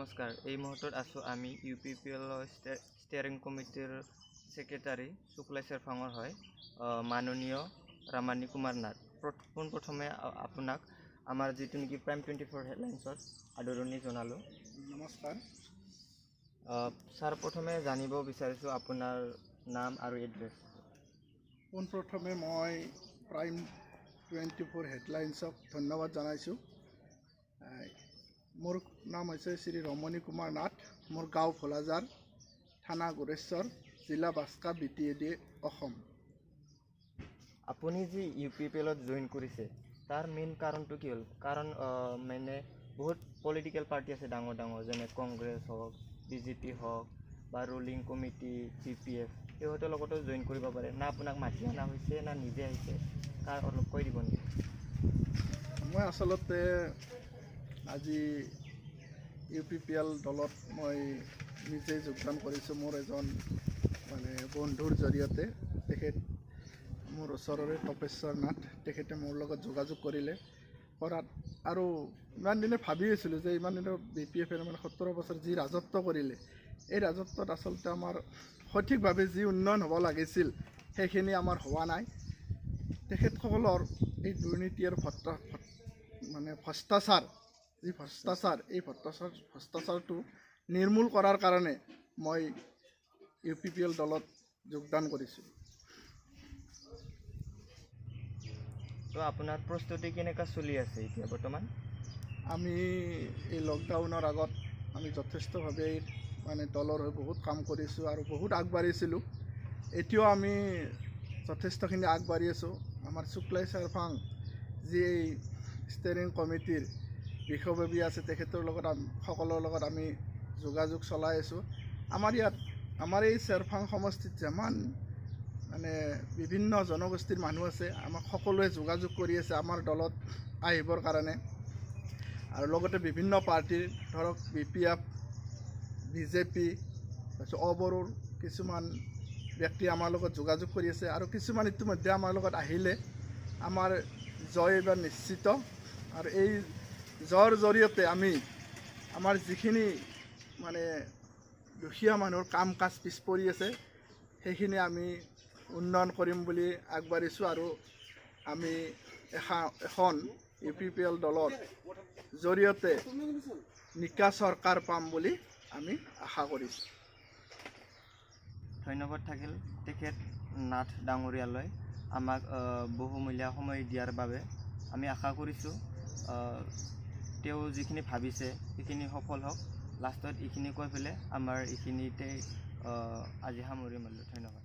নমস্কাৰ। এই মুহূৰ্তত আছোঁ আমি UPPL ষ্টেয়াৰিং কমিটিৰ সেক্ৰেটাৰী শুক্লাই চেৰফাঙৰ হয় মাননীয় ৰামানী কুমাৰ নাথ। পোনপ্ৰথমে আপোনাক আমাৰ যিটো নেকি প্ৰাইম 24 হেডলাইন্সত আদৰণি জনালোঁ। নমস্কাৰ ছাৰ, প্ৰথমে জানিব বিচাৰিছোঁ আপোনাৰ নাম আৰু এড্ৰেছ। পোনপ্ৰথমে মই প্ৰাইম 24 হেডলাইন্সক ধন্যবাদ জনাইছোঁ। মোৰ নাম হৈছে শ্ৰী ৰমণী কুমাৰ নাথ। মোৰ গাঁও ভোলাজাৰ, থানা গোৰেশ্বৰ, জিলা বাস্কা, BTAD অসম। আপুনি যি UPPLত জইন কৰিছে তাৰ মেইন কাৰণটো কি হ'ল? কাৰণ মানে বহুত পলিটিকেল পাৰ্টি আছে ডাঙৰ ডাঙৰ, যেনে কংগ্ৰেছ হওক, BJP হওক বা ৰুলিং কমিটি CPF, সিহঁতৰ লগতো জইন কৰিব পাৰে। না আপোনাক মাতি অনা হৈছে না নিজে আহিছে, তাৰ অলপ কৈ দিব নেকি? মই আচলতে আজি UPPL দলত মই নিজে যোগদান কৰিছোঁ। মোৰ এজন বন্ধুৰ জৰিয়তে, তেখেত মোৰ ওচৰৰে তপেশ্বৰ নাথ, তেখেতে মোৰ লগত যোগাযোগ কৰিলে। কৰাত আৰু ইমান দিনে ভাবি আছিলোঁ যে ইমান দিনৰ BPFৰ 17 বছৰ যি ৰাজত্ব কৰিলে, এই ৰাজত্বত আচলতে আমাৰ সঠিকভাৱে যি উন্নয়ন হ'ব লাগিছিল সেইখিনি আমাৰ হোৱা নাই। তেখেতসকলৰ এই দুৰ্নীতি আৰু ভ্ৰষ্টাচাৰ, এই ভ্ৰষ্টাচাৰটো নিৰ্মূল কৰাৰ কাৰণে মই UPPL দলত যোগদান কৰিছোঁ। তো আপোনাৰ প্ৰস্তুতি কেনেকুৱা চলি আছে এতিয়া বৰ্তমান? আমি এই লকডাউনৰ আগত আমি যথেষ্টভাৱে দলৰ হৈ বহুত কাম কৰিছোঁ আৰু বহুত আগবাঢ়িছিলোঁ। এতিয়াও আমি যথেষ্টখিনি আগবাঢ়ি আছোঁ। আমাৰ শুক্লাই চেৰফাং যি এই ষ্টেয়াৰিং কমিটিৰ বিষয়ববী আছে, তেখেতৰ লগত সকলৰ লগত আমি যোগাযোগ চলাই আছোঁ। আমাৰ এই চেৰফাং সমষ্টিত যিমান বিভিন্ন জনগোষ্ঠীৰ মানুহ আছে, আমাক সকলোৱে যোগাযোগ কৰি আছে আমাৰ দলত আহিবৰ কাৰণে। আৰু লগতে বিভিন্ন পাৰ্টিৰ, ধৰক BPF, BJP, তাৰপিছত অবড়োৰ কিছুমান ব্যক্তি আমাৰ লগত যোগাযোগ কৰি আছে। আৰু কিছুমান ইতিমধ্যে আমাৰ লগত আহিলে। আমাৰ জয় এইবাৰ নিশ্চিত। আৰু এই জয়ৰ জৰিয়তে আমি আমাৰ যিখিনি দুখীয়া মানুহৰ কাম কাজ পিছ পৰি আছে সেইখিনি আমি উন্নয়ন কৰিম বুলি আগবাঢ়িছোঁ। আৰু আমি এখন UPPL দলৰ জৰিয়তে নিকা চৰকাৰ পাম বুলি আমি আশা কৰিছোঁ। ধন্যবাদ থাকিল তেখেত নাথ ডাঙৰীয়ালৈ আমাক বহুমূলীয়া সময় দিয়াৰ বাবে। আমি আশা কৰিছোঁ তেওঁ যিখিনি ভাবিছে সেইখিনি সফল হওক। লাষ্টত এইখিনি কৈ পেলাই আমাৰ এইখিনিতে আজি সামৰি মাৰিলোঁ। ধন্যবাদ।